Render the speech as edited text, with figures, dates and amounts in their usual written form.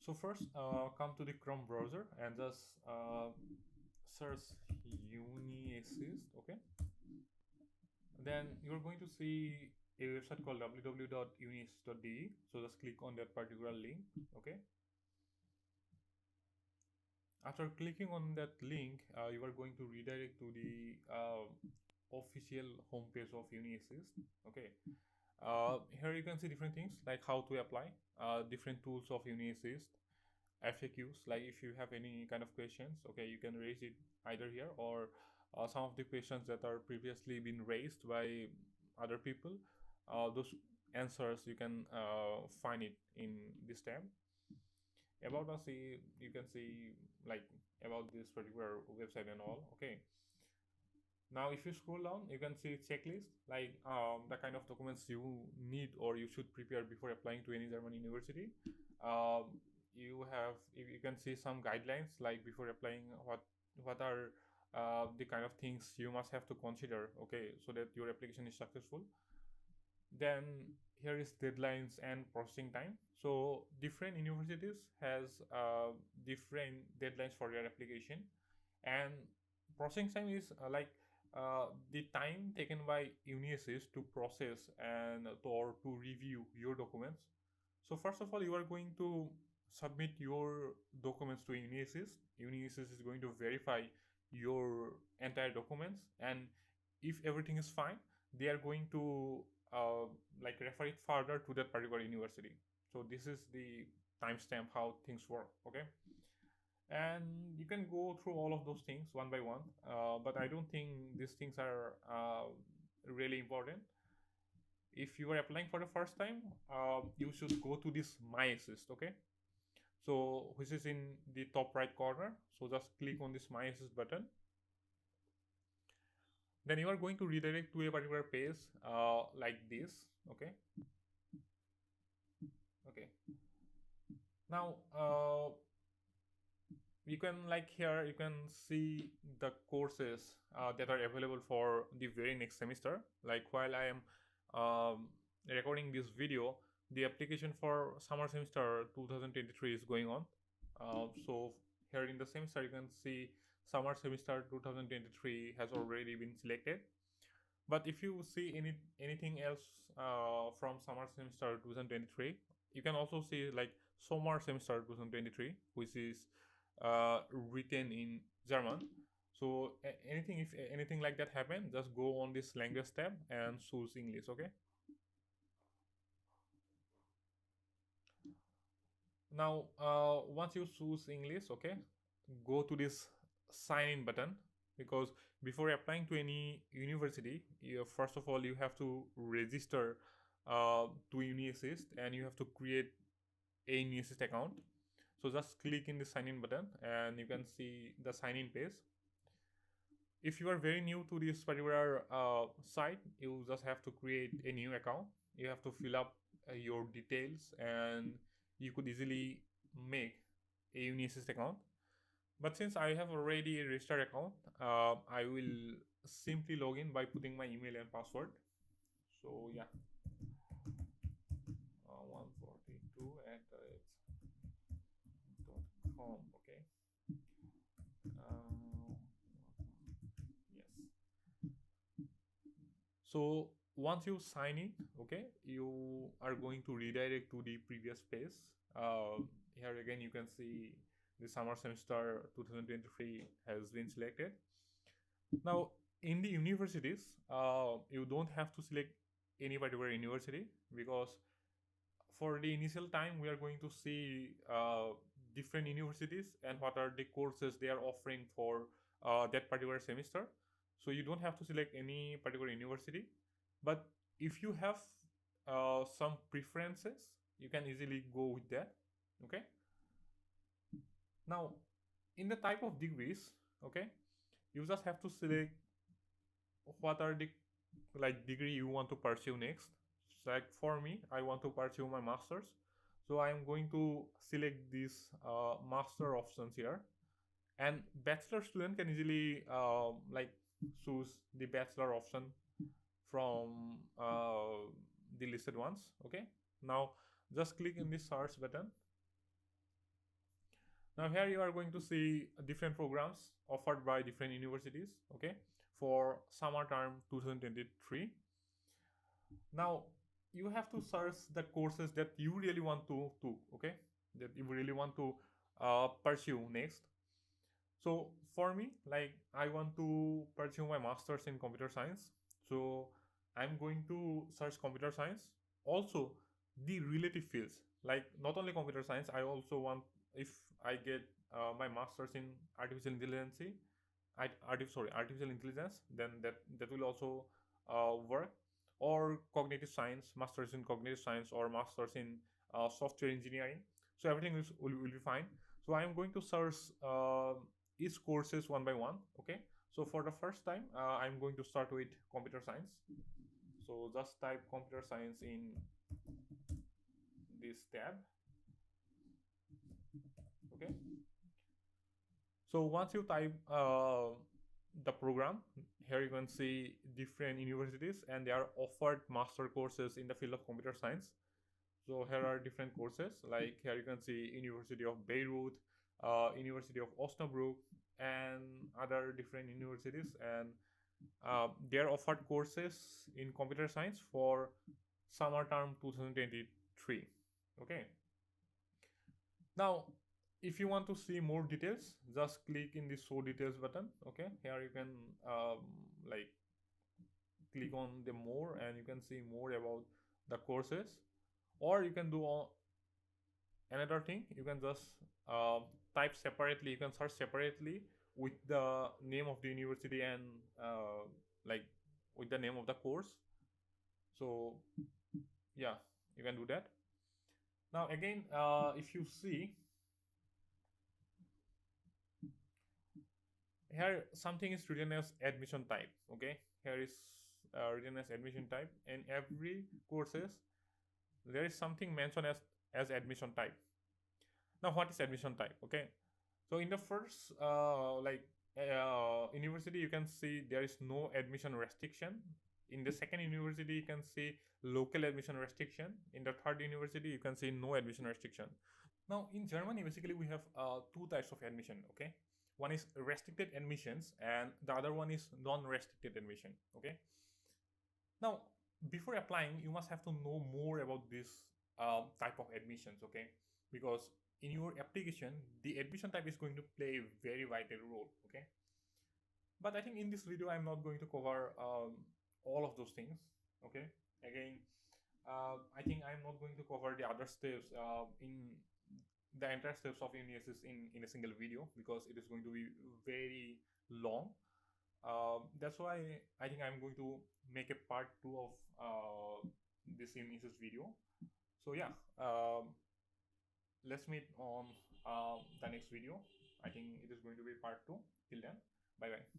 So first, come to the Chrome browser and just search UNI ASSIST. Okay, then you're going to see a website called www.uniassist.de. So just click on that particular link. Okay, after clicking on that link, you are going to redirect to the official homepage of UNI ASSIST. Okay, here you can see different things like how to apply, different tools of UNI ASSIST, FAQs, like if you have any kind of questions, okay, you can raise it either here or some of the questions that are previously been raised by other people. Those answers you can find it in this tab. About us, you can see like about this particular website and all. Okay, now if you scroll down, you can see checklist, like the kind of documents you need or you should prepare before applying to any German university. You can see some guidelines, like before applying, what are the kind of things you must have to consider, okay, so that your application is successful. Then here is deadlines and processing time. So different universities has different deadlines for your application, and processing time is the time taken by UniAssist to process and or to review your documents. So first of all, you are going to submit your documents to UniAssist. UniAssist is going to verify your entire documents, and if everything is fine, they are going to like refer it further to that particular university. So this is the timestamp how things work. Okay, and you can go through all of those things one by one, but I don't think these things are really important. If you are applying for the first time, you should go to this My Assist. Okay, so which is in the top right corner. So just click on this My Assist button. Then you are going to redirect to a particular page like this. Okay, okay. Now you can, like, here you can see the courses that are available for the very next semester. Like while I am recording this video, the application for summer semester 2023 is going on. So here in the semester you can see summer semester 2023 has already been selected. But if you see anything else from summer semester 2023, you can also see like summer semester 2023, which is written in German. So anything, if anything like that happen, just go on this language tab and choose English. Okay. Now once you choose English, okay, go to this sign in button, because before applying to any university, first of all you have to register to UniAssist, and you have to create a UniAssist account. So just click in the sign in button and you can see the sign in page. If you are very new to this particular site, you just have to create a new account. You have to fill up your details, and you could easily make a UniAssist account. But since I have already a registered account, I will simply log in by putting my email and password. So yeah, 142@com. Okay. Uh, yes. So once you sign in, okay, you are going to redirect to the previous page. Here again, you can see the summer semester 2023 has been selected. Now, in the universities, you don't have to select any particular university, because for the initial time, we are going to see different universities and what are the courses they are offering for that particular semester. So you don't have to select any particular university. But if you have some preferences, you can easily go with that. Okay. Now, in the type of degrees, okay, you just have to select what are the like degree you want to pursue next. Like for me, I want to pursue my master's, so I am going to select this master options here. And bachelor student can easily like choose the bachelor option from the listed ones. Okay, now just click in the search button. Now here you are going to see different programs offered by different universities, okay, for summer term 2023. Now you have to search the courses that you really want to okay, that you really want to pursue next. So for me, like, I want to pursue my master's in computer science. So I'm going to search computer science. Also, the related fields, like not only computer science, I also want, if I get my master's in artificial intelligence, artificial intelligence, then that will also work. Or cognitive science, masters in cognitive science, or masters in software engineering. So everything will be fine. So I am going to search each courses one by one, okay. So for the first time, I'm going to start with computer science. So just type computer science in this tab, okay. So once you type the program, here you can see different universities and they are offered master courses in the field of computer science. So here are different courses, like here you can see University of Beirut, University of Osnabrück, and other different universities, and they are offered courses in computer science for summer term 2023. Okay. Now, if you want to see more details, just click in the show details button. Okay, here you can like click on the more and you can see more about the courses. Or you can do another thing, you can just type separately, you can search separately with the name of the university and like with the name of the course. So yeah, you can do that. Now again, if you see here, something is written as admission type, okay. Here is written as admission type. In every courses there is something mentioned as admission type. Now what is admission type? Okay, so in the first university, you can see there is no admission restriction. In the second university, you can see local admission restriction. In the third university, you can see no admission restriction. Now in Germany, basically we have two types of admission, okay. One is restricted admissions and the other one is non-restricted admission, okay. Now before applying, you must have to know more about this type of admissions, okay, because in your application the admission type is going to play a very vital role, okay. But I think in this video I'm not going to cover all of those things, okay. Again, I think I'm not going to cover the other steps in the entire steps of UNI ASSIST in a single video, because it is going to be very long. That's why I think I'm going to make a part 2 of this UNI ASSIST video. So yeah, let's meet on the next video. I think it is going to be part 2. Till then, bye bye.